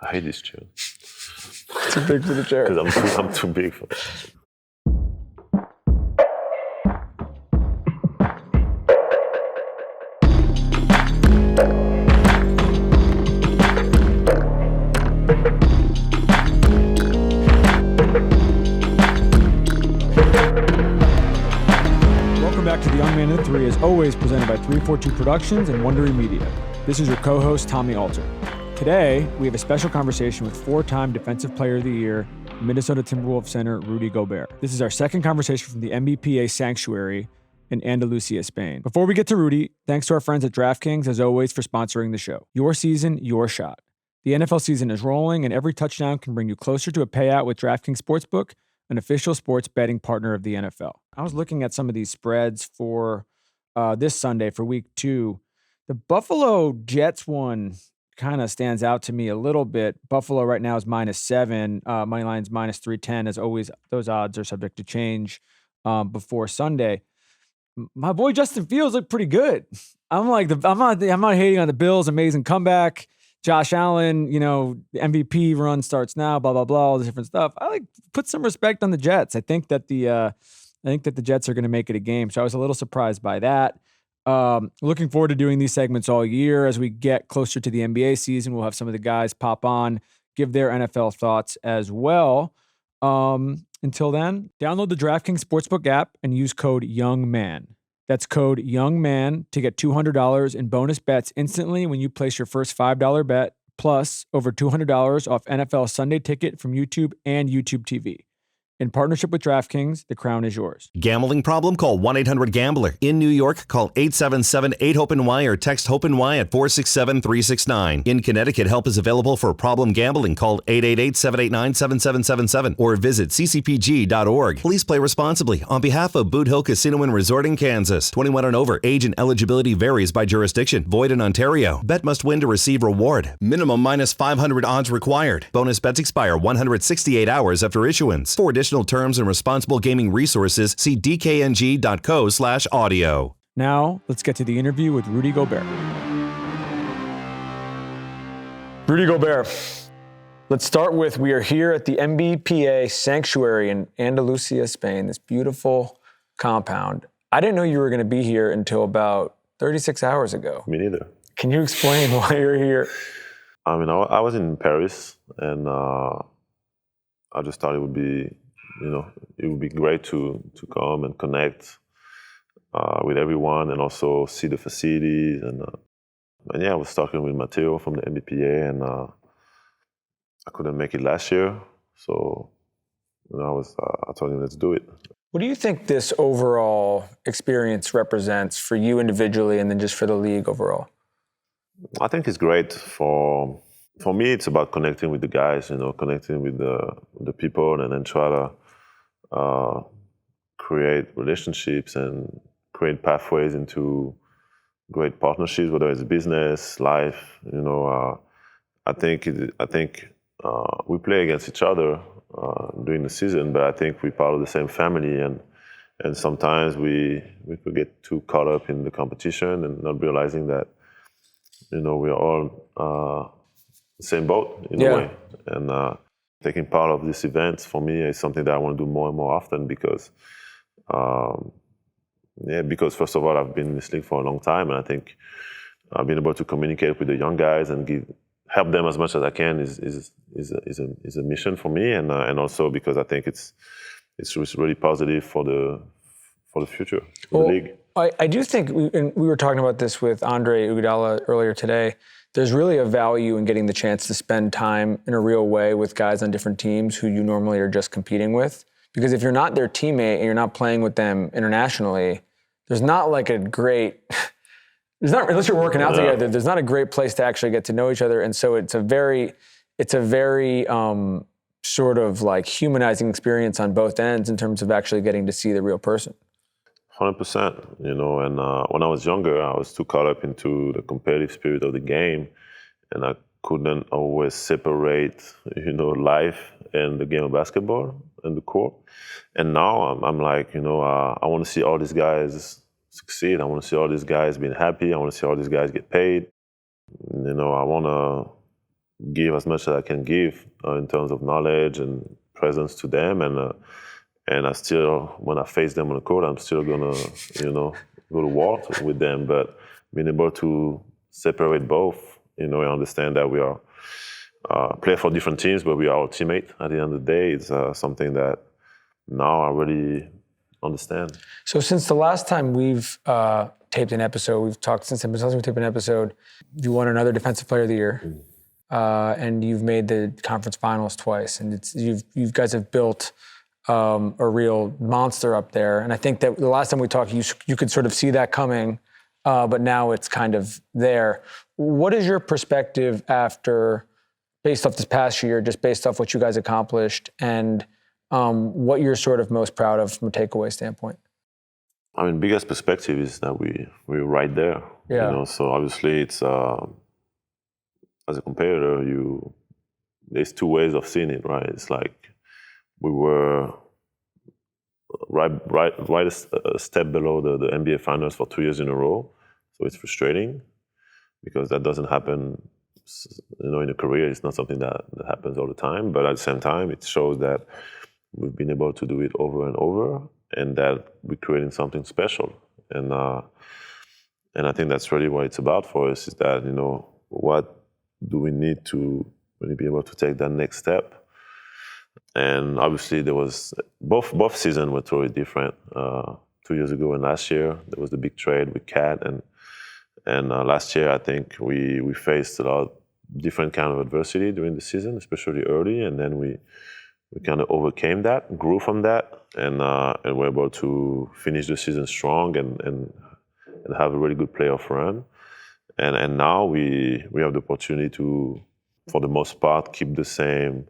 I hate this chair. Too big for the chair. Because I'm too big for it. Welcome back to The Young Man in the Three, as always presented by 342 Productions and Wondery Media. This is your co-host, Tommy Alter. Today, we have a special conversation with four-time Defensive Player of the Year, Minnesota Timberwolves center Rudy Gobert. This is our second conversation from the NBPA Sanctuary in Andalusia, Spain. Before we get to Rudy, thanks to our friends at DraftKings, as always, for sponsoring the show. Your season, your shot. The NFL season is rolling, and every touchdown can bring you closer to a payout with DraftKings Sportsbook, an official sports betting partner of the NFL. I was looking at some of these spreads for this Sunday for week 2. The Buffalo Jets one kind of stands out to me a little bit. Buffalo right now is -7. Money line's -310. As always, those odds are subject to change before Sunday. My boy Justin Fields looked pretty good. I'm not hating on the Bills' amazing comeback. Josh Allen, the MVP run starts now, blah, blah, blah, all this different stuff. I put some respect on the Jets. I think that the Jets are going to make it a game. So I was a little surprised by that. Looking forward to doing these segments all year. As we get closer to the NBA season, we'll have some of the guys pop on, give their NFL thoughts as well. Until then, download the DraftKings Sportsbook app and use code YOUNGMAN. That's code YOUNGMAN to get $200 in bonus bets instantly when you place your first $5 bet, plus over $200 off NFL Sunday Ticket from YouTube and YouTube TV. In partnership with DraftKings, the crown is yours. Gambling problem? Call 1-800-GAMBLER. In New York, call 877-8-HOPE-NY or text HOPE-NY at 467-369. In Connecticut, help is available for problem gambling. Call 888-789-7777 or visit ccpg.org. Please play responsibly. On behalf of Boot Hill Casino and Resort in Kansas, 21 and over. Age and eligibility varies by jurisdiction. Void in Ontario. Bet must win to receive reward. Minimum -500 odds required. Bonus bets expire 168 hours after issuance. For additional terms and responsible gaming resources, see dkng.co/audio. Now, let's get to the interview with Rudy Gobert. Rudy Gobert, let's start with, we are here at the NBPA Sanctuary in Andalusia, Spain, this beautiful compound. I didn't know you were going to be here until about 36 hours ago. Me neither. Can you explain why you're here? I mean, I was in Paris, and I just thought it would be great to come and connect with everyone and also see the facilities. And yeah, I was talking with Matteo from the NBPA, and I couldn't make it last year. So, I told him, let's do it. What do you think this overall experience represents for you individually and then just for the league overall? I think it's great for me. It's about connecting with the guys, connecting with the people, and then try to create relationships and create pathways into great partnerships, whether it's business, life. I think we play against each other during the season, but I think we're part of the same family, and sometimes we could get too caught up in the competition and not realizing that we're all the same boat in a way. And taking part of this event for me is something that I want to do more and more often because first of all, I've been in this league for a long time, and I think being able to communicate with the young guys and help them as much as I can is a mission for me, and also because I think it's really positive for the future of the league. I do think, we were talking about this with Andre Iguodala earlier today, there's really a value in getting the chance to spend time in a real way with guys on different teams who you normally are just competing with. Because if you're not their teammate and you're not playing with them internationally, there's not like a great, unless you're working out together, there's not a great place to actually get to know each other. And so it's a very sort of like humanizing experience on both ends in terms of actually getting to see the real person. 100%, and when I was younger, I was too caught up into the competitive spirit of the game, and I couldn't always separate, life and the game of basketball and the court. And now I'm like, I want to see all these guys succeed. I want to see all these guys being happy. I want to see all these guys get paid. I want to give as much as I can give in terms of knowledge and presence to them, and I still, when I face them on the court, I'm still gonna, go to war with them. But being able to separate both, I understand that we are play for different teams, but we are all teammates at the end of the day. It's something that now I really understand. So since the last time we've taped an episode, we've talked since the last time we taped an episode, you won another Defensive Player of the Year, and you've made the conference finals twice, and you guys have built a real monster up there. And I think that the last time we talked, you could sort of see that coming, but now it's kind of there. What is your perspective based off this past year, just based off what you guys accomplished, and what you're sort of most proud of from a takeaway standpoint? I mean, biggest perspective is that we're right there. Yeah. So obviously it's as a competitor, there's two ways of seeing it, right? It's like we were right a step below the NBA Finals for 2 years in a row. So it's frustrating because that doesn't happen, in a career. It's not something that happens all the time. But at the same time, it shows that we've been able to do it over and over, and that we're creating something special. And I think that's really what it's about for us, is that, what do we need to really be able to take that next step? And obviously there was, both seasons were totally different. 2 years ago and last year, there was the big trade with Cat, and last year I think we faced a lot of different kind of adversity during the season, especially early, and then we kind of overcame that, grew from that, and were able to finish the season strong and have a really good playoff run. And now we have the opportunity to, for the most part, keep the same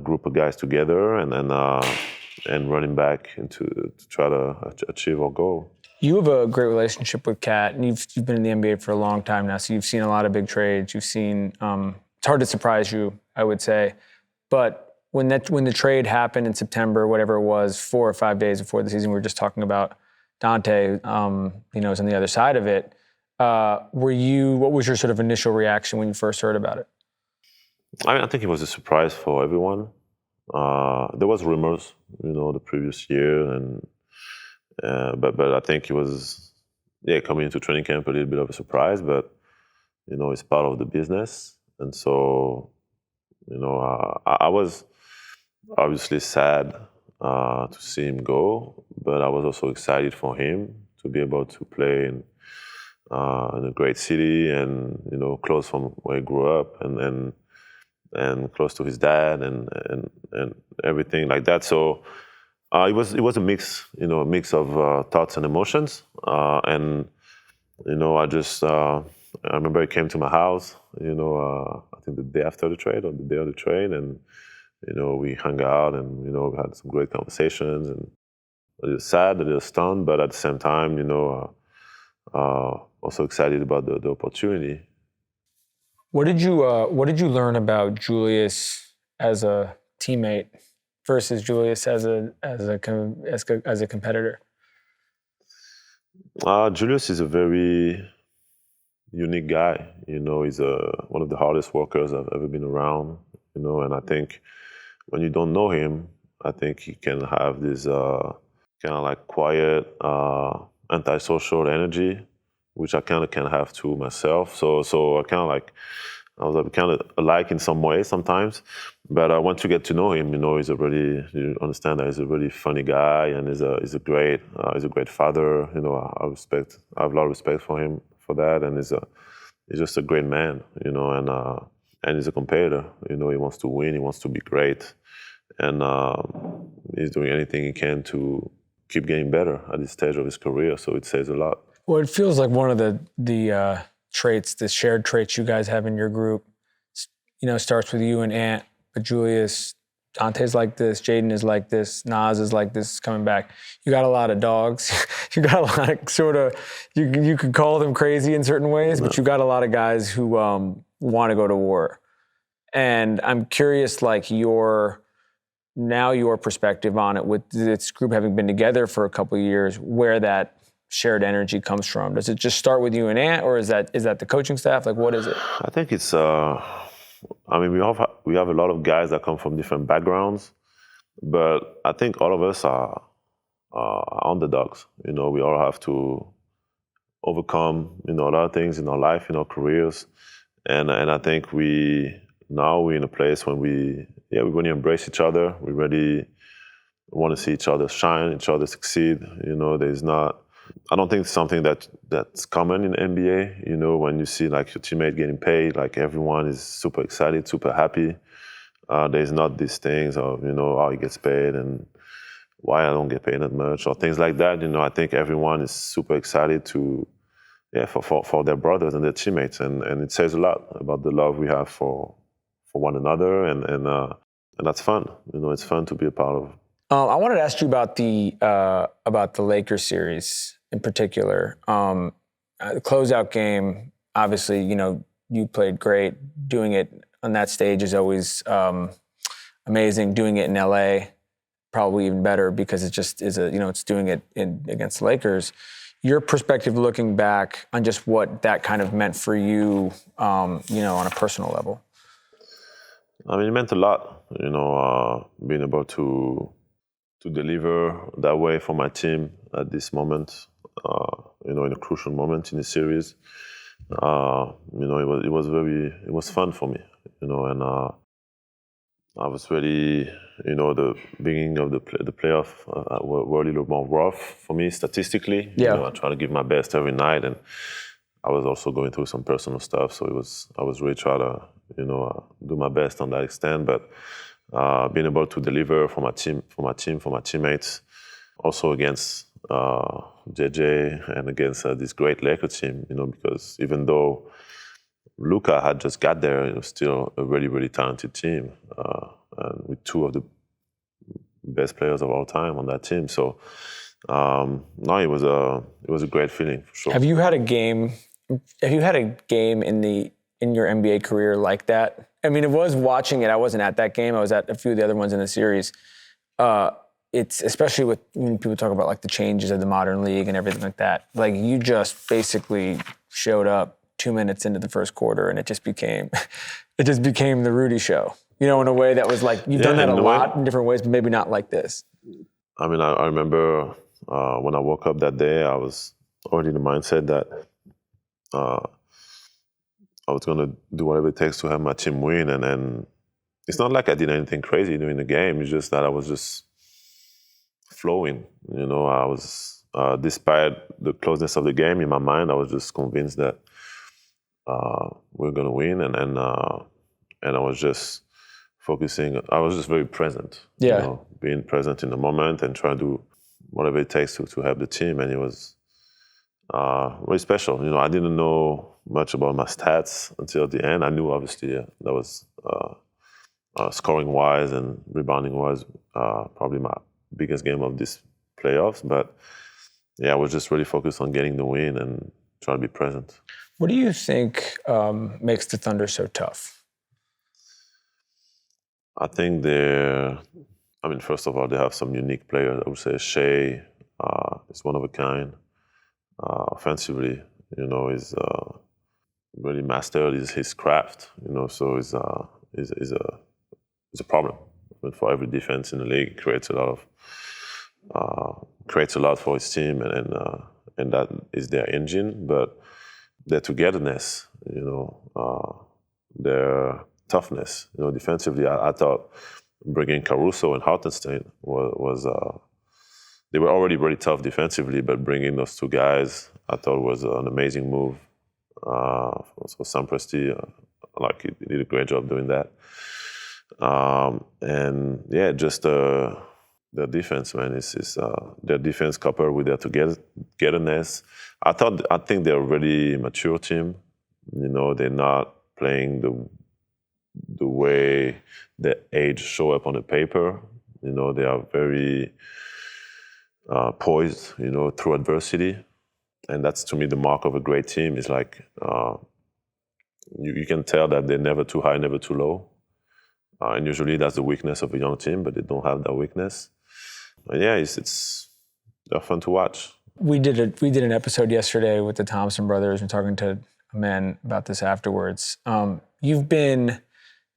group of guys together and running back to try to achieve our goal. You have a great relationship with Kat, and you've been in the NBA for a long time now, so you've seen a lot of big trades. You've seen, it's hard to surprise you, I would say, but when the trade happened in September, whatever it was, 4 or 5 days before the season, we were just talking about Dante, is on the other side of it. What was your sort of initial reaction when you first heard about it? I think it was a surprise for everyone. There was rumors, the previous year, but I think it was, coming into training camp, a little bit of a surprise, but, it's part of the business. And so, I was obviously sad to see him go, but I was also excited for him to be able to play in a great city and, close from where he grew up and close to his dad and everything like that. So it was a mix, a mix of thoughts and emotions. And I remember he came to my house, I think the day after the trade or the day of the trade, and we hung out and we had some great conversations, and a little sad, a little stunned, but at the same time, also excited about the opportunity. What did you learn about Julius as a teammate versus Julius as a competitor? Julius is a very unique guy. He's one of the hardest workers I've ever been around. And I think when you don't know him, I think he can have this kind of like quiet, antisocial energy, which I kind of can have too myself. So I was kind of alike in some ways sometimes. But once you get to know him, you understand that he's a really funny guy, and he's a great father. I have a lot of respect for him for that, and he's just a great man. And he's a competitor. He wants to win. He wants to be great, and he's doing anything he can to keep getting better at this stage of his career. So it says a lot. Well, it feels like one of the traits, the shared traits you guys have in your group, starts with you and Ant, but Julius, Dante's like this, Jaden is like this, Nas is like this, coming back. You got a lot of dogs. You got a lot of sort of, you could call them crazy in certain ways, but you got a lot of guys who want to go to war. And I'm curious, like your perspective on it, with this group having been together for a couple of years, where that shared energy comes from. Does it just start with you and Ant, or is that the coaching staff? Like, what is it? I think it's I mean, we have a lot of guys that come from different backgrounds, but I think all of us are underdogs. You know, we all have to overcome, you know, a lot of things in our life, in our careers, and I think we're in a place when we really embrace each other. We really want to see each other shine, each other succeed. You know, I don't think it's something that's common in the NBA. You know, when you see like your teammate getting paid, like everyone is super excited, super happy. There's not these things of, you know, how he gets paid and why I don't get paid that much or things like that. You know, I think everyone is super excited for their brothers and their teammates, and it says a lot about the love we have for one another, and that's fun. You know, it's fun to be a part of. I wanted to ask you about the Lakers series in particular. The closeout game, obviously, you know, you played great. Doing it on that stage is always amazing. Doing it in LA, probably even better because it just is it's doing it against the Lakers. Your perspective looking back on just what that kind of meant for you, you know, on a personal level. I mean, it meant a lot, you know, being able to deliver that way for my team at this moment, you know, in a crucial moment in the series. You know, it was fun for me, you know, and I was really, you know, the beginning of the playoff were a little more rough for me statistically. Yeah. You know, I try to give my best every night, and I was also going through some personal stuff, so I was really trying to, you know, do my best on that extent, but being able to deliver for my teammates, also against JJ and against this great Lakers team, you know, because even though Luka had just got there, it was still a really, really talented team, and with two of the best players of all time on that team. So, no, it was a great feeling for sure. Have you had a game in your NBA career like that? I mean, it was watching it. I wasn't at that game. I was at a few of the other ones in the series. It's especially when people talk about like the changes of the modern league and everything like that. Like you just basically showed up 2 minutes into the first quarter, and it just became the Rudy show. You know, in a way that was like you've done that a lot in different ways, but maybe not like this. I mean, I remember when I woke up that day, I was already in the mindset that I was going to do whatever it takes to have my team win. And then it's not like I did anything crazy during the game. It's just that I was just flowing. You know, I was, despite the closeness of the game in my mind, I was just convinced that we're going to win. And I was just focusing. I was just very present. Yeah. You know, being present in the moment and trying to do whatever it takes to help the team. And it was really special. You know, I didn't know much about my stats until the end. I knew obviously that was scoring-wise and rebounding-wise probably my biggest game of this playoffs. But yeah, I was just really focused on getting the win and trying to be present. What do you think makes the Thunder so tough? I think first of all, they have some unique players. I would say Shea is one of a kind. Offensively, you know, is really mastered his craft. You know, so is a problem. I mean, for every defense in the league, creates a lot for his team, and that is their engine. But their togetherness, you know, their toughness, you know, defensively, I thought bringing Caruso and Hartenstein was they were already really tough defensively, but bringing those two guys, I thought was an amazing move. So Sam Presti, he did a great job doing that. And yeah, just their defense, man, is their defense coupled with their togetherness. I think they're a really mature team. You know, they're not playing the way the age show up on the paper. You know, they are very poised, you know, through adversity. And that's, to me, the mark of a great team. Is like you can tell that they're never too high, never too low. And usually that's the weakness of a young team, but they don't have that weakness. And yeah, they're fun to watch. We did an episode yesterday with the Thompson brothers and talking to a man about this afterwards. You've been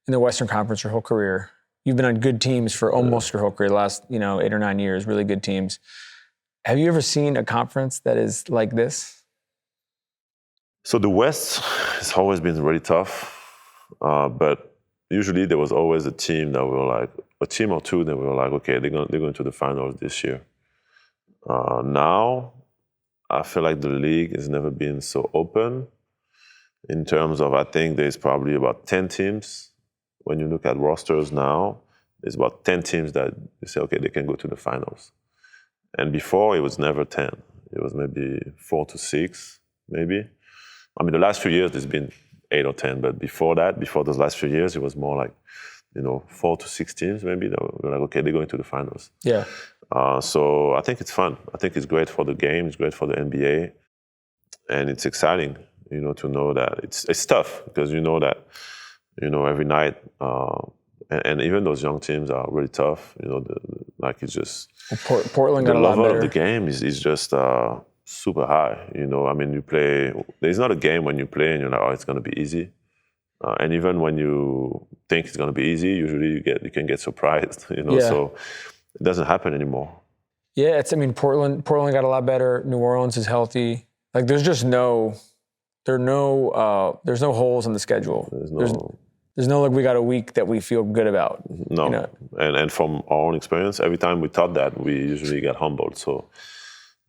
in the Western Conference your whole career. You've been on good teams for almost your whole career, the last 8 or 9 years, really good teams. Have you ever seen a conference that is like this? So the West has always been really tough, but usually there was always a team that we were like, a team or two that we were like, okay, they're going to the finals this year. Now, I feel like the league has never been so open in terms of, I think there's probably about 10 teams. When you look at rosters now, there's about 10 teams that you say, okay, they can go to the finals. And before, it was never 10. It was maybe 4 to 6, maybe. I mean, the last few years, there's been 8 or 10, but before those last few years, it was more like, 4 to 6 teams maybe. That were like, okay, they're going to the finals. Yeah. So I think it's fun. I think it's great for the game. It's great for the NBA. And it's exciting, to know that it's tough because you know that, every night, and even those young teams are really tough. It's just Portland got a lot better. The level of the game is just super high. I mean, you play. There's not a game when you play and you're like, oh, it's going to be easy. And even when you think it's going to be easy, usually you can get surprised. So it doesn't happen anymore. Yeah, Portland got a lot better. New Orleans is healthy. Like there's no holes in the schedule. There's no like we got a week that we feel good about. No, and from our own experience, every time we thought that, we usually get humbled. So,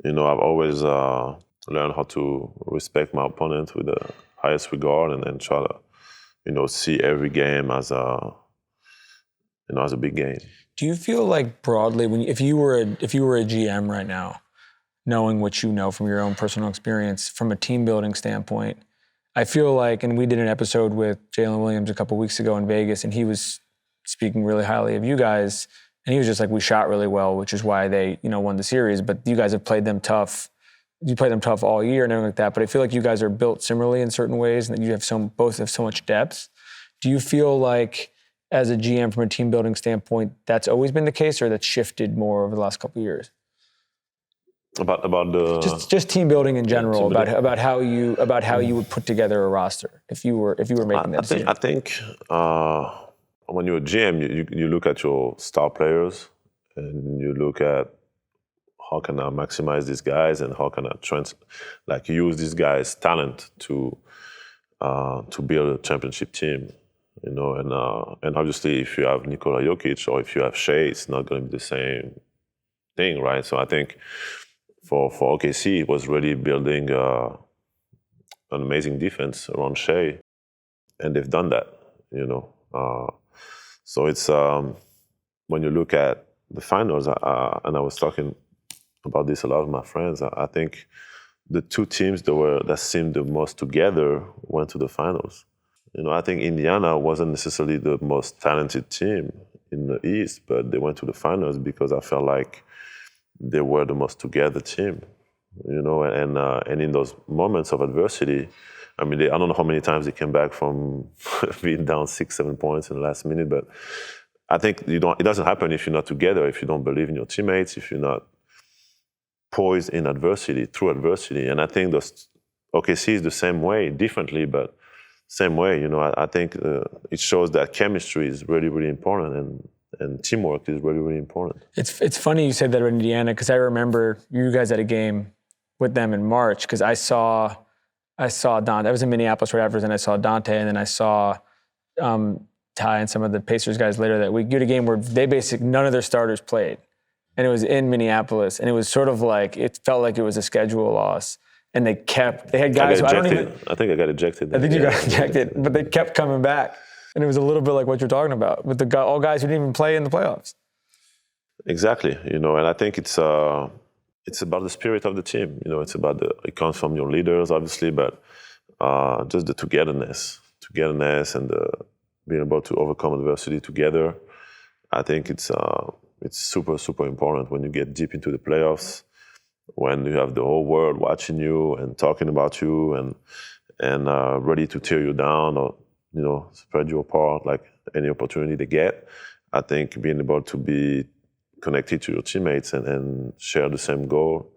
I've always learned how to respect my opponent with the highest regard and try to, see every game as a big game. Do you feel like broadly, if you were a GM right now, knowing what you know from your own personal experience, from a team building standpoint, I feel like, and we did an episode with Jalen Williams a couple weeks ago in Vegas, and he was speaking really highly of you guys, and he was just like, we shot really well, which is why they, won the series, but you guys have played them tough. You played them tough all year and everything like that, but I feel like you guys are built similarly in certain ways, and that you have both have so much depth. Do you feel like, as a GM from a team building standpoint, that's always been the case, or that's shifted more over the last couple of years? About the just team building in general, about how you would put together a roster if you were making that decision. I think when you're a GM, you look at your star players and you look at how can I maximize these guys and how can I use these guys' talent to build a championship team. And obviously if you have Nikola Jokic or if you have Shea, it's not going to be the same thing, right? So I think for OKC, it was really building an amazing defense around Shea, and they've done that, So it's when you look at the finals, and I was talking about this a lot with my friends. I think the two teams that seemed the most together went to the finals. I think Indiana wasn't necessarily the most talented team in the East, but they went to the finals because I felt like they were the most together team, and in those moments of adversity, I mean, I don't know how many times they came back from being down 6-7 points in the last minute, but I think it doesn't happen if you're not together, if you don't believe in your teammates, if you're not poised in adversity, through adversity. And I think OKC is the same way, differently, but same way. I think it shows that chemistry is really, really important, and teamwork is really, really important. It's funny you said that about Indiana, because I remember you guys at a game with them in March, because I saw Dante. I was in Minneapolis right after, and I saw Dante, and then I saw Ty and some of the Pacers guys later that week. You had a game where none of their starters played, and it was in Minneapolis, and it was sort of like, it felt like it was a schedule loss. And they had guys. I think I got ejected. I think you got ejected, but they kept coming back. And it was a little bit like what you're talking about, with all guys who didn't even play in the playoffs. Exactly, and I think it's about the spirit of the team. It comes from your leaders, obviously, but just the togetherness, and being able to overcome adversity together. I think it's super, super important when you get deep into the playoffs, when you have the whole world watching you and talking about you and ready to tear you down or spread you apart like any opportunity they get. I think being able to be connected to your teammates and share the same goal,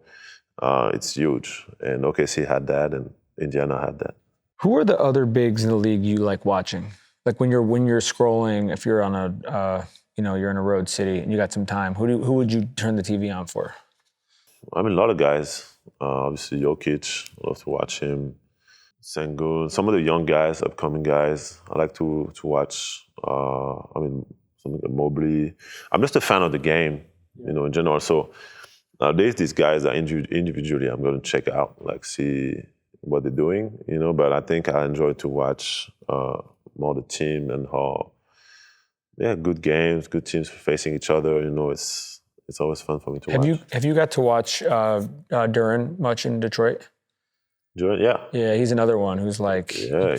it's huge. And OKC had that, and Indiana had that. Who are the other bigs in the league you like watching? Like when you're scrolling, if you're on a you're in a road city and you got some time, who would you turn the TV on for? I mean, a lot of guys. Obviously, Jokic. I love to watch him. Sengun. Some of the young guys, upcoming guys. I like to watch. Something like Mobley. I'm just a fan of the game, in general. So nowadays, these guys are individually. I'm going to check out, like see what they're doing, But I think I enjoy to watch more the team and how, good games, good teams facing each other. It's always fun for me to watch. Have you got to watch Duran much in Detroit? Duran, yeah. Yeah, he's another one who's like. Yeah,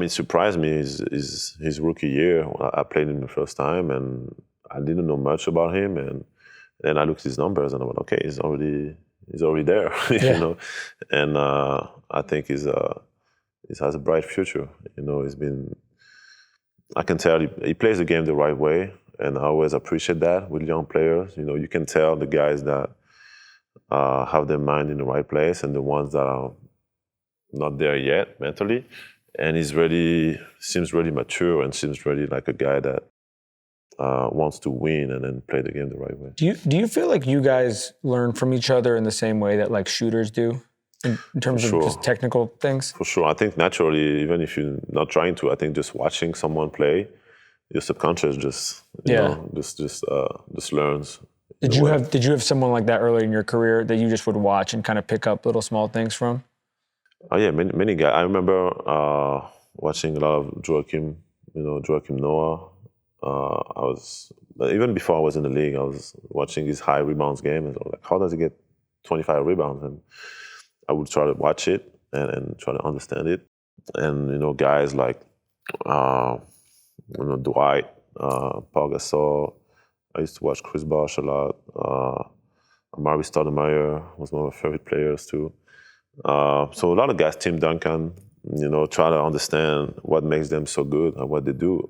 surprised me is his rookie year. I played him the first time, and I didn't know much about him. And then I looked at his numbers, and I went, okay, he's already there, And I think he has a bright future. I can tell he plays the game the right way, and I always appreciate that with young players. You can tell the guys that have their mind in the right place and the ones that are not there yet mentally. And seems really mature and seems really like a guy that wants to win and then play the game the right way. Do you feel like you guys learn from each other in the same way that like shooters do? In terms of just technical things? For sure. I think naturally, even if you're not trying to, I think just watching someone play, your subconscious just learns. Did you have someone like that early in your career that you just would watch and kind of pick up little small things from? Oh yeah, many guys. I remember watching a lot of Joakim Noah. Even before I was in the league, I was watching his high rebounds game, and I was like, how does he get 25 rebounds? And I would try to watch it and try to understand it. And guys like Dwight, Paul Gasol. I used to watch Chris Bosh a lot. Amari Stoudemire was one of my favorite players too. So a lot of guys, Tim Duncan, try to understand what makes them so good and what they do.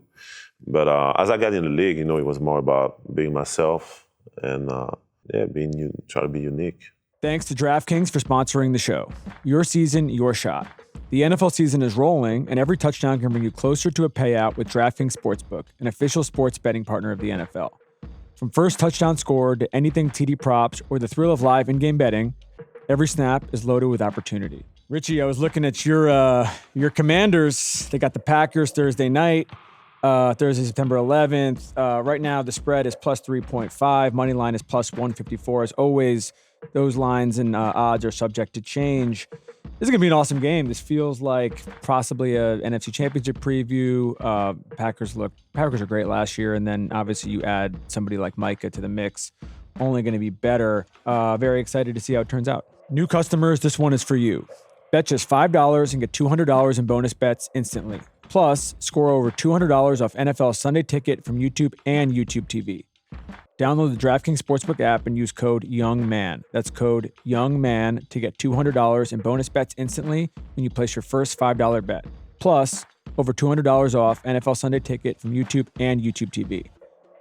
But as I got in the league, it was more about being myself and try to be unique. Thanks to DraftKings for sponsoring the show. Your season, your shot. The NFL season is rolling, and every touchdown can bring you closer to a payout with DraftKings Sportsbook, an official sports betting partner of the NFL. From first touchdown scored to anything TD props or the thrill of live in-game betting, every snap is loaded with opportunity. Richie, I was looking at your Commanders. They got the Packers Thursday night, Thursday, September 11th. Right now, the spread is plus 3.5. Money line is plus 154. As always, those lines and odds are subject to change. This is going to be an awesome game. This feels like possibly a NFC Championship preview. Packers are great last year, and then obviously you add somebody like Micah to the mix. Only going to be better. Very excited to see how it turns out. New customers, this one is for you. Bet just $5 and get $200 in bonus bets instantly. Plus, score over $200 off NFL Sunday Ticket from YouTube and YouTube TV. Download the DraftKings Sportsbook app and use code YoungMan. That's code YoungMan to get $200 in bonus bets instantly when you place your first $5 bet. Plus, over $200 off NFL Sunday Ticket from YouTube and YouTube TV.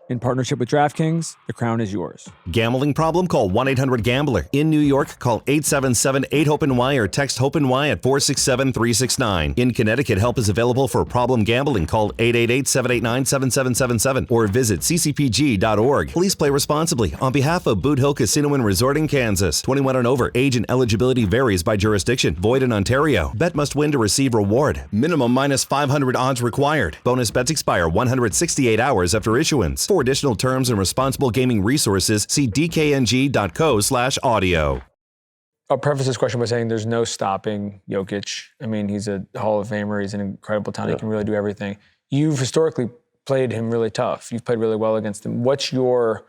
In partnership with DraftKings, the crown is yours. Gambling problem? Call 1-800-GAMBLER. In New York, call 877-8-HOPE-NY or text HOPE-NY at 467-369. In Connecticut, help is available for problem gambling. Call 888-789-7777 or visit ccpg.org. Please play responsibly. On behalf of Boot Hill Casino and Resort in Kansas, 21 and over. Age and eligibility varies by jurisdiction. Void in Ontario. Bet must win to receive reward. Minimum minus 500 odds required. Bonus bets expire 168 hours after issuance. For additional terms and responsible gaming resources, see dkng.co/audio. I'll preface this question by saying there's no stopping Jokic. I mean, he's a Hall of Famer. He's an incredible talent. He can really do everything. You've historically played him really tough. You've played really well against him. What's your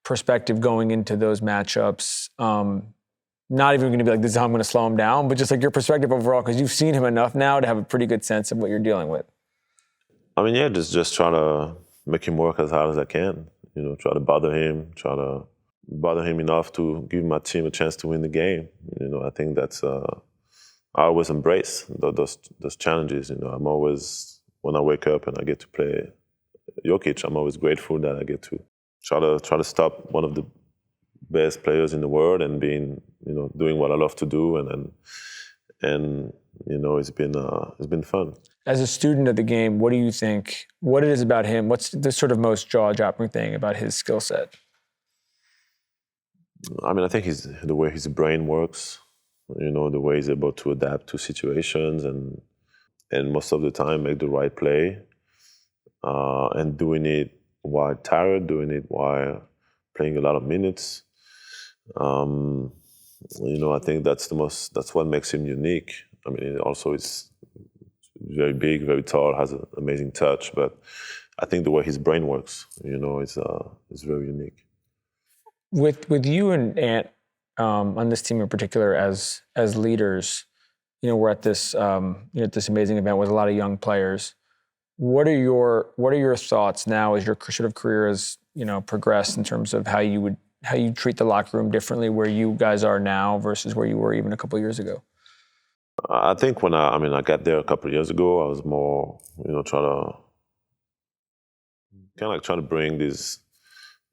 perspective going into those matchups? Not even going to be like, this is how I'm going to slow him down, but just like your perspective overall, because you've seen him enough now to have a pretty good sense of what you're dealing with. I mean, just try to make him work as hard as I can. Try to bother him enough to give my team a chance to win the game. I think that's I always embrace those challenges. I'm always, when I wake up and I get to play Jokic, I'm always grateful that I get to try to stop one of the best players in the world and doing what I love to do and it's been fun. As a student of the game, what do you think? What it is about him? What's the sort of most jaw-dropping thing about his skill set? I mean, I think the way his brain works. The way he's able to adapt to situations and most of the time make the right play, and doing it while tired, doing it while playing a lot of minutes. I think that's what makes him unique. I mean, also he's very big, very tall, has an amazing touch, but I think the way his brain works, is very unique. With you and Ant on this team in particular as leaders, we're at this this amazing event with a lot of young players. What are your thoughts now as your sort of career has progressed in terms of how you treat the locker room differently, where you guys are now versus where you were even a couple of years ago? I think when I got there a couple of years ago, I was more trying to bring this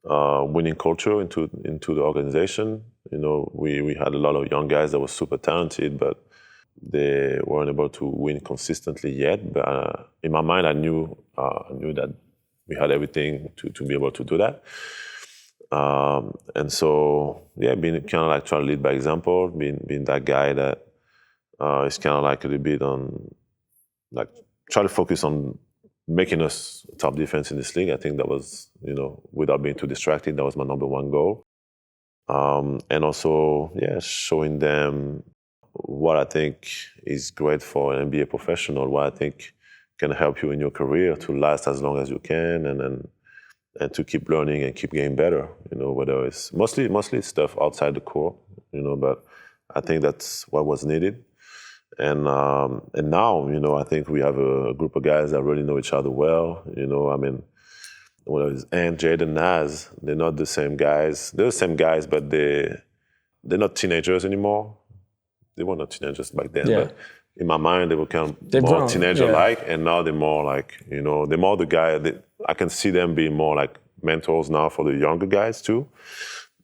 winning culture into the organization. We had a lot of young guys that were super talented, but they weren't able to win consistently yet. But in my mind, I knew that we had everything to be able to do that. And so, being kind of like trying to lead by example, being that guy that is kind of like a little bit on, like, try to focus on making us top defense in this league. I think that was, without being too distracted, that was my number one goal. And also, showing them what I think is great for an NBA professional, what I think can help you in your career to last as long as you can, and to keep learning and keep getting better. Whether it's mostly stuff outside the court, but I think that's what was needed. And now, I think we have a group of guys that really know each other well. I mean, whether it's Ant, Jaden, Naz, they're not the same guys. They're the same guys, but they're not teenagers anymore. They were not teenagers back then, but in my mind, they were kind of more teenager-like, and now they're more like, they're more the guy. I can see them being more like mentors now for the younger guys too.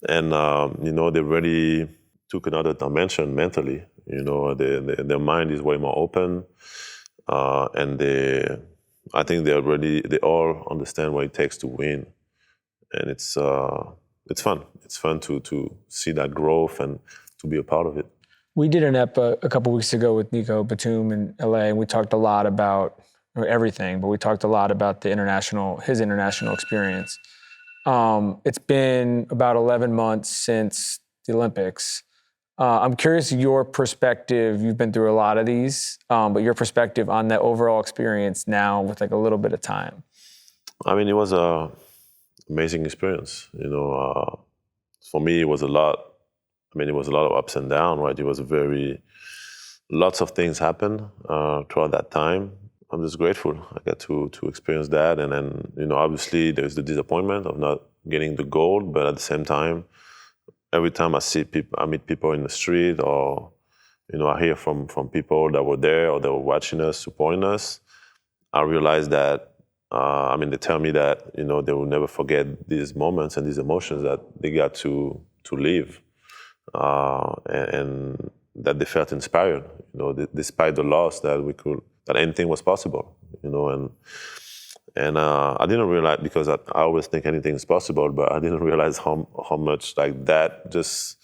And, they really took another dimension mentally. Their mind is way more open, and I think they all understand what it takes to win, and it's fun. It's fun to see that growth and to be a part of it. We did an ep a couple weeks ago with Nico Batum in LA, and we talked a lot about everything, but we talked a lot about his international experience. It's been about 11 months since the Olympics. I'm curious your perspective. You've been through a lot of these, but your perspective on that overall experience now with like a little bit of time. I mean, it was an amazing experience. For me, it was a lot. I mean, it was a lot of ups and downs, right? It was lots of things happened throughout that time. I'm just grateful I got to experience that. And then, obviously there's the disappointment of not getting the gold, but at the same time, every time I meet people in the street, or, I hear from people that were there or that were watching us, supporting us, I realize that, they tell me that, they will never forget these moments and these emotions that they got to live. And that they felt inspired, despite the loss, that anything was possible, and I didn't realize, because I always think anything is possible, but I didn't realize how much like that, just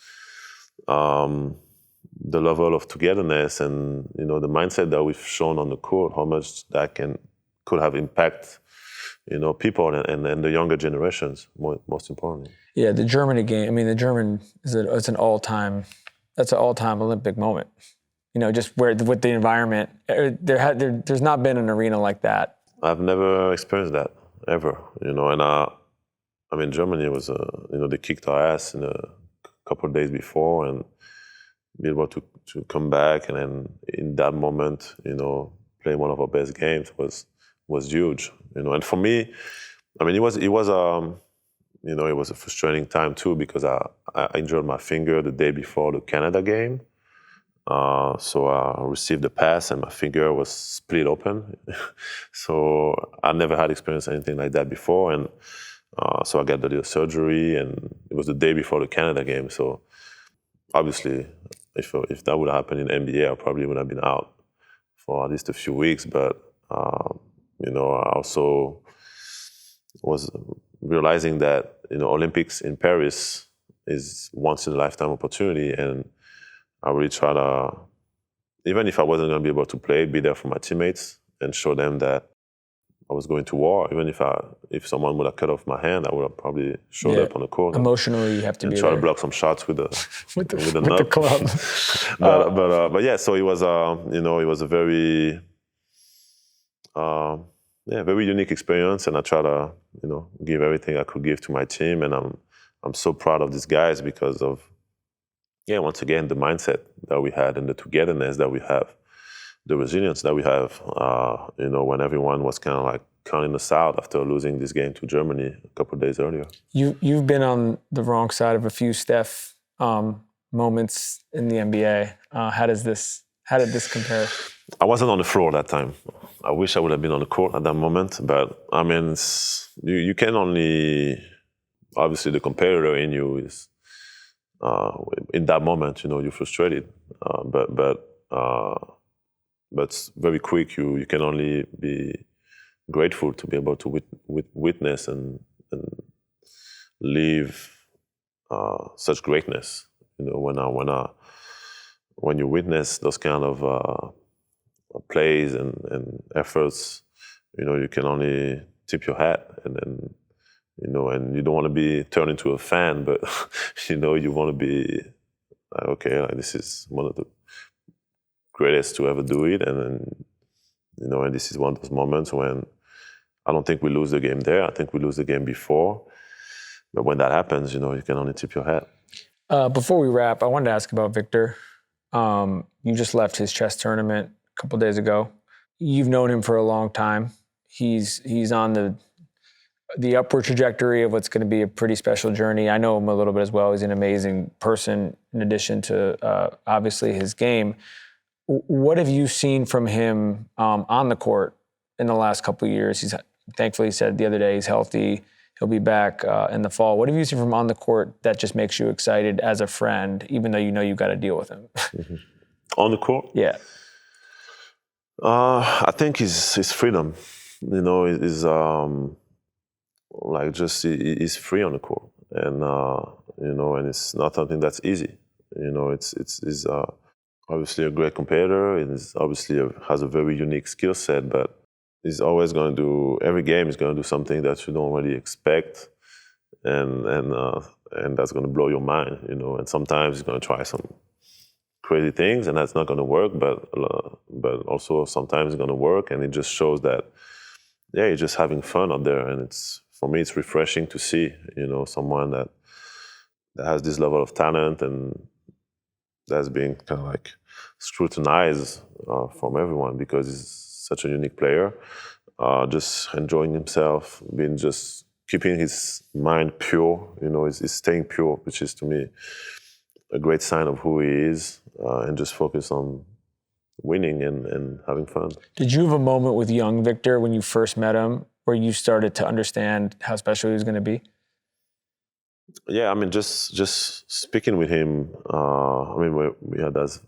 the level of togetherness and the mindset that we've shown on the court, how much that could have impact people and the younger generations, most importantly. Yeah, the Germany game. I mean, the German it's an all-time Olympic moment. Just where with the environment, there's not been an arena like that. I've never experienced that ever. And Germany was they kicked our ass in a couple of days before, and be able to come back, and then in that moment, play one of our best games was huge. And for me, it was a frustrating time too, because I injured my finger the day before the Canada game. So I received a pass and my finger was split open. So I never had experienced anything like that before. And so I got the little surgery, and it was the day before the Canada game. So obviously, if that would have happened in NBA, I probably would have been out. for at least a few weeks. But I also was realizing that Olympics in Paris is once in a lifetime opportunity, and I really try to, even if I wasn't going to be able to play, be there for my teammates and show them that I was going to war. Even if someone would have cut off my hand, I would have probably showed up on the court. Emotionally, you have to and be try there. to block some shots with the the club. but yeah, so it was it was a very very unique experience, and I try to give everything I could give to my team, and I'm so proud of these guys because of once again the mindset that we had and the togetherness that we have, the resilience that we have. When everyone was kind of like counting us out after losing this game to Germany a couple of days earlier. You've been on the wrong side of a few Steph moments in the NBA. How did this compare? I wasn't on the floor that time. I wish I would have been on the court at that moment, but I mean, you can only, obviously the competitor in you is, in that moment, you're frustrated, but very quick, you can only be grateful to be able to witness and live such greatness. When you witness those kind of plays and efforts, you can only tip your hat, and then and you don't want to be turned into a fan, but you want to be like, okay, like, this is one of the greatest to ever do it, and then and this is one of those moments when I don't think we lose the game there. I think we lose the game before, but when that happens, you can only tip your hat. Before we wrap, I wanted to ask about Victor. You just left his chess tournament a couple days ago. You've known him for a long time. He's on the upward trajectory of what's going to be a pretty special journey. I know him a little bit as well. He's an amazing person in addition to obviously his game. What have you seen from him on the court in the last couple of years? He's thankfully said the other day he's healthy. He'll be back in the fall. What have you seen from on the court that just makes you excited as a friend, even though you've got to deal with him? Mm-hmm. On the court? Yeah. I think his freedom, is like just he's free on the court, and and it's not something that's easy. He's obviously a great competitor, and he's obviously has a very unique skill set, but he's always going to do, every game he's going to do something that you don't really expect, and that's going to blow your mind, and sometimes he's going to try some crazy things, and that's not going to work, but also sometimes it's going to work, and it just shows that, he's just having fun out there, and for me, it's refreshing to see, someone that has this level of talent and that's being kind of like scrutinized from everyone because he's such a unique player. Just enjoying himself, just keeping his mind pure, he's staying pure, which is to me a great sign of who he is, and just focus on winning and having fun. Did you have a moment with young Victor when you first met him where you started to understand how special he was going to be? Yeah, I mean, just speaking with him, we had this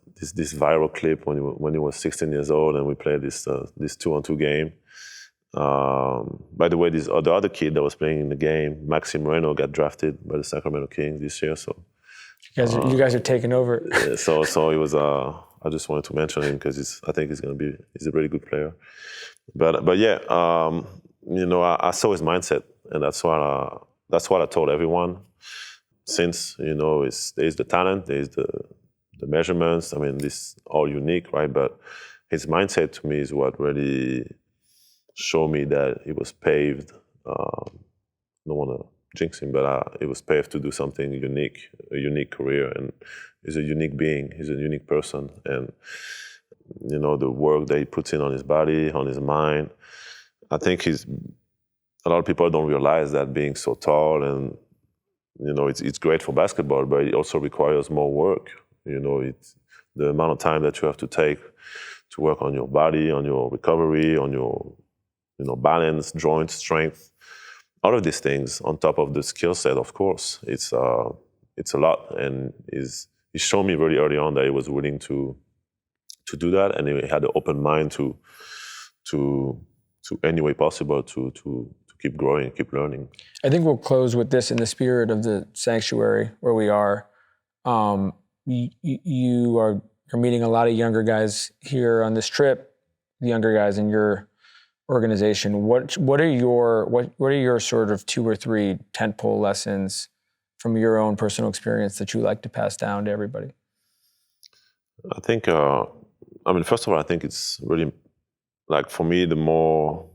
viral clip when he was 16 years old, and we played this 2-on-2 game. By the way, the other kid that was playing in the game, Maxime Moreno, got drafted by the Sacramento Kings this year. So you guys are taking over. So it was. I just wanted to mention him because I think he's a really good player. But yeah, I saw his mindset, and that's what I told everyone. Since there's the talent, there's the measurements. I mean, this all unique, right? But his mindset to me is what really showed me that he was paved. I don't want to jinx him, but it was paved to do something unique, a unique career, and he's a unique being. He's a unique person, and the work that he puts in on his body, on his mind. I think a lot of people don't realize that being so tall and it's great for basketball, but it also requires more work. It's the amount of time that you have to take to work on your body, on your recovery, on your balance, joint strength, all of these things on top of the skill set. Of course, it's a lot, and he showed me really early on that he was willing to do that, and he had an open mind to any way possible to keep growing, keep learning. I think we'll close with this in the spirit of the sanctuary where we are. You're meeting a lot of younger guys here on this trip, the younger guys in your organization. What are your sort of 2 or 3 tentpole lessons from your own personal experience that you like to pass down to everybody? I think, first of all, I think it's really, like for me, the more,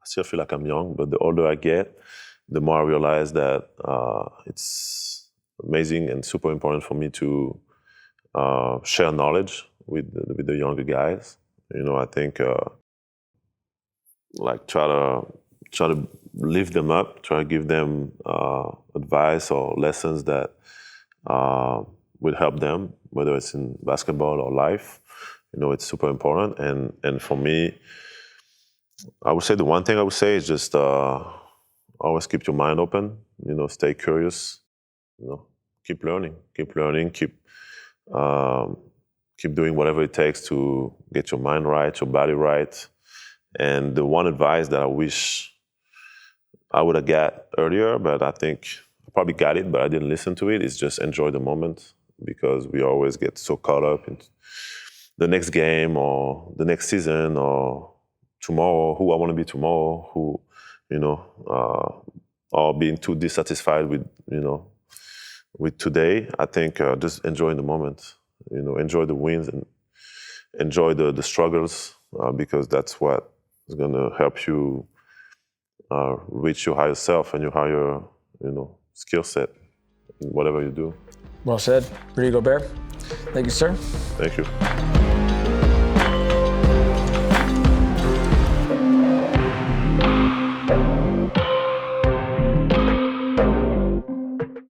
I still feel like I'm young, but the older I get, the more I realize that it's amazing and super important for me to share knowledge with the younger guys. I think like try to lift them up, try to give them advice or lessons that will help them, whether it's in basketball or life. It's super important. And for me, I would say the one thing I would say is just always keep your mind open, stay curious, keep learning, keep doing whatever it takes to get your mind right, your body right. And the one advice that I wish I would have got earlier, but I think I probably got it, but I didn't listen to it, is just enjoy the moment, because we always get so caught up in the next game or the next season or tomorrow, who I want to be tomorrow, who, or being too dissatisfied with today. I think just enjoying the moment, enjoy the wins and enjoy the struggles, because that's what is going to help you reach your higher self and your higher, skill set in whatever you do. Well said. Rudy Gobert. Thank you, sir. Thank you.